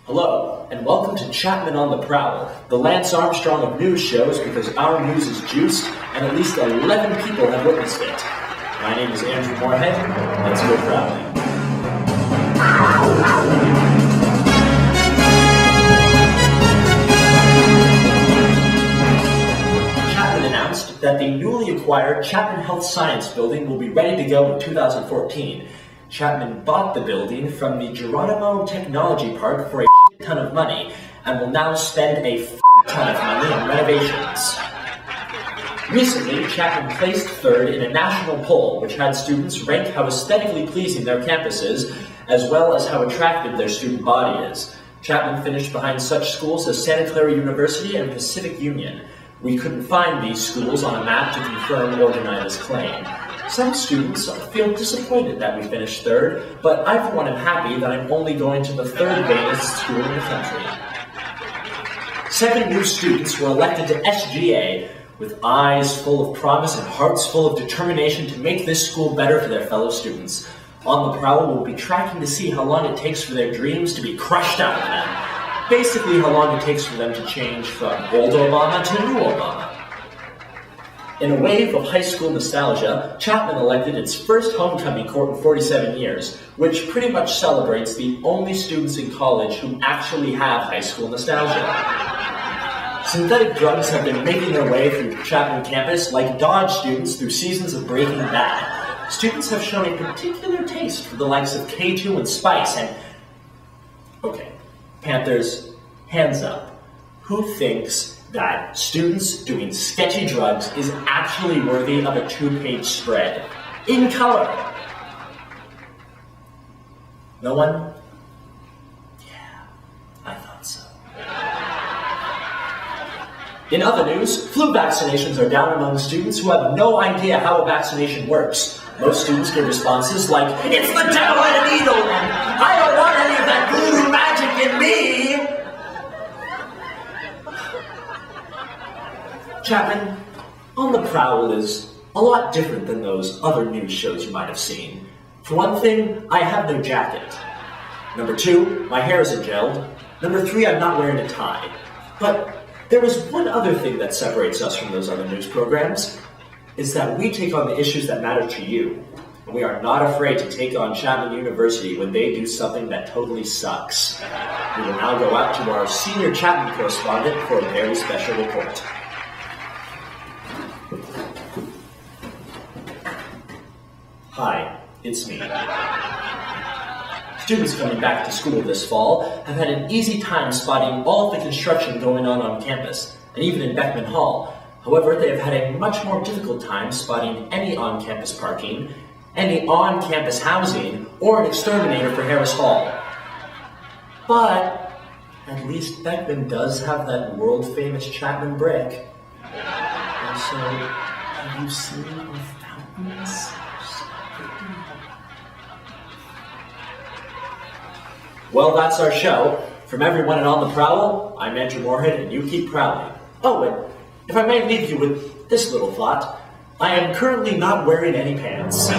Hello, and welcome to Chapman on the Prowl, the Lance Armstrong of news shows because our news is juiced and at least 11 people have witnessed it. My name is Andrew Moorhead. Let's go prowling. Chapman announced that the newly acquired Chapman Health Science Building will be ready to go in 2014. Chapman bought the building from the Geronimo Technology Park for a ton of money and will now spend a ton of money on renovations. Recently, Chapman placed third in a national poll which had students rank how aesthetically pleasing their campus is, as well as how attractive their student body is. Chapman finished behind such schools as Santa Clara University and Pacific Union. We couldn't find these schools on a map to confirm or deny this claim. Some students feel disappointed that we finished third, but I for one am happy that I'm only going to the third vainest school in the country. 7 new students were elected to SGA with eyes full of promise and hearts full of determination to make this school better for their fellow students. On the Prowl, we'll be tracking to see how long it takes for their dreams to be crushed out of them. Basically, how long it takes for them to change from old Obama to new Obama. In a wave of high school nostalgia, Chapman elected its first homecoming court in 47 years, which pretty much celebrates the only students in college who actually have high school nostalgia. Synthetic drugs have been making their way through Chapman campus like Dodge students through seasons of Breaking Bad. Students have shown a particular taste for the likes of K2 and Spice, and... Okay, Panthers, hands up. Who thinks that students doing sketchy drugs is actually worthy of a 2-page spread? In color! No one? Yeah, I thought so. In other news, flu vaccinations are down among students who have no idea how a vaccination works. Most students give responses like, "It's the devil in a needle," and "I don't want any of that voodoo magic in me." Chapman on the Prowl is a lot different than those other news shows you might have seen. For one thing, I have no jacket. Number 2, my hair isn't gelled. Number 3, I'm not wearing a tie. But there is one other thing that separates us from those other news programs, is that we take on the issues that matter to you. And we are not afraid to take on Chapman University when they do something that totally sucks. We will now go out to our senior Chapman correspondent for a very special report. Hi, it's me. Students coming back to school this fall have had an easy time spotting all of the construction going on campus, and even in Beckman Hall. However, they have had a much more difficult time spotting any on-campus parking, any on-campus housing, or an exterminator for Harris Hall. But at least Beckman does have that world-famous Chapman brick. Also, have you seen the fountains? Well, that's our show. From everyone at On the Prowl, I'm Andrew Moorhead, and you keep prowling. Oh, and if I may leave you with this little thought, I am currently not wearing any pants.